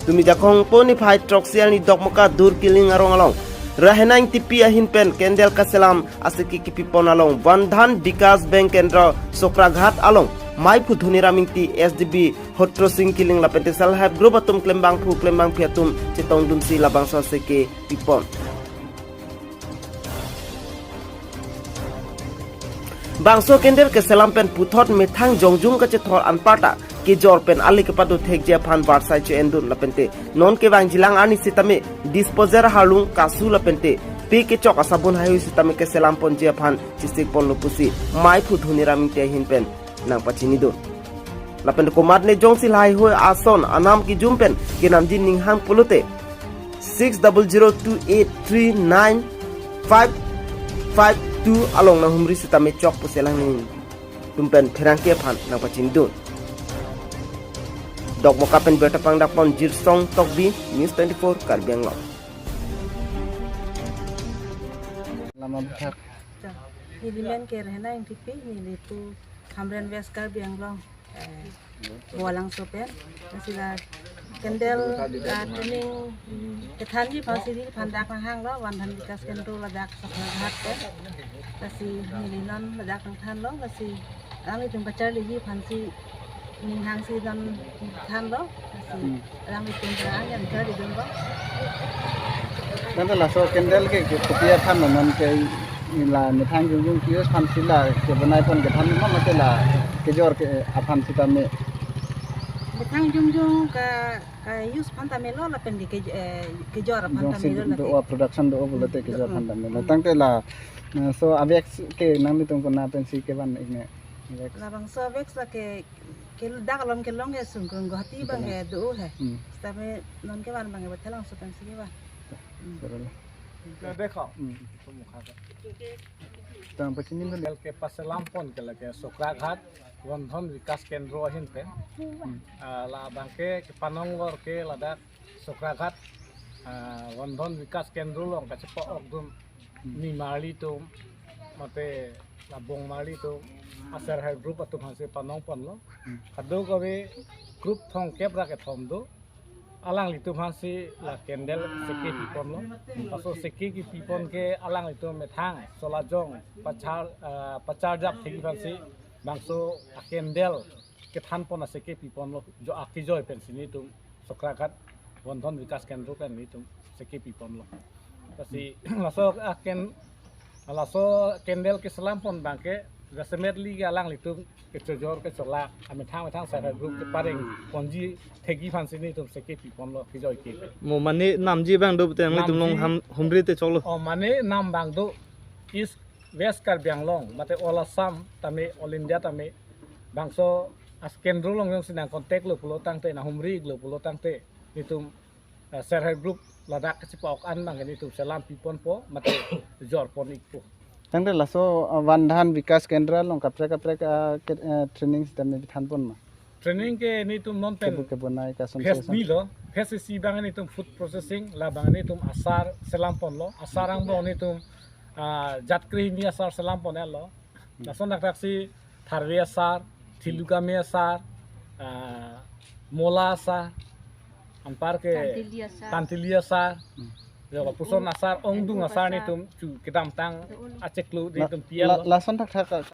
Tumi jakong poni phai troxial ni dokmoka dur kiling arong along. Rahenang tipi ahin pen kendel kaselam asiki kipipon along. Bandhan Vikas Bank Kendra Sokraghat along. Mai Pudhuni Ramingti SDB Hotro Sing Kiling Lapente Self Group atum klembang piatum citong dumsi labang soseke pipon. Bangso kendel ke selam pen puthot methang jongjung ke cethor anpata ke jor pen ali ke padu thek je phan barsai che endun lapente non ke bang jilang ani sitame disposer halung kasu lapente pe ke chok asabun hayu sitame ke selam pon je phan chisik pon lupusi mai Pudhuni Ramingti hin pen nang pachini do lapente komat ne jongsil hai hoi ason anam ki jumpen ke namjin ninghang pulute 6000283952 along na humri sitame chok puselang ni tumpen pherang ke phan nang pachini do dok mokapen beta pangdak pon jirsong tokbi news 24 Karbi Anglong lama besar Hilimen ke rehna yang tipi ni itu Hamren West Karbi Anglong Walang sopen masih kendel training kethanji pasiri pandak hang lo wandan Vikas Kendro ladak sakhat kan kasi milinan ladak than lo kasi ang itu pacar lagi pansi ning hang si dan than lo kasi ang itu perang yang di dong nanti lah so kendel ke ketia than non ke là một thang dùng kia phan xí là ke benai pon ke than nó mate là ke jor ke aphan sita me betang jung ka use pantame lo la pendi ke jor pantame lo do production do bolate ke jor phan me tang te la so avex ke nang ni tung kona pensi ke ban igne la bang so avex la ke dak lom ke long ke sung ko hati bang ke do he tame non ke ban bang ke betelang so pensi ke ba देखो tang pachini lo कल के पास लामपन के लगे सोक्राघाट वंधन विकास केंद्र हिन पे ला बांके के पानंगor के लदाक सोक्राघाट वंधन विकास केंद्र लों का चपो एकदम निमाली तो मते ला बोंगमाली तो असर है ग्रुप अतु भासे पानंग पन लो खदो कवे ग्रुप थों केबरा के थोम दो alang itu masih la kendel seki pipon lo paso seki ki pipon ke alang itu methang solajong pacar jak thegi fansi bangso kendel ke than pon seki pipon lo jo akijoi pensini tu Sokraghat Wandhan Vikas Kendro pen itu seki pipon lo pasi laso kendel ke selam pon bangke gasemetli ke alang itu ke jor ke solak amethang sa group ke pareng ponji thegi fansi ni tum seke pipon lo ki joy ke mo mane namji bang do te ngai tum long humri te cholo o mane nam bang do is West Karbi Anglong mate all Assam tame all India tame bangso as kendro long yang sinang kontak lo pulo tangte na humri lo pulo tangte nitum serher group ladak sipok an bang ni tum selam pipon po mate jor pon ikpo tang te la so Wandhan Vikas Kendra long kapre ke training sita me than pon ma training ke ni tum non pen ke bonai ka son Fes ni lo fes si bang ni tum food processing la bang ni tum asar selam pon lo asarang bo ni tum jatkri ni asar selam pon lo na son nak taksi tharwe asar thiluka me asar mola asar ampar ke tantilia asar jo puson asar ongdung asar ni tum chu kitam tang aceklu ni tum pial la son thak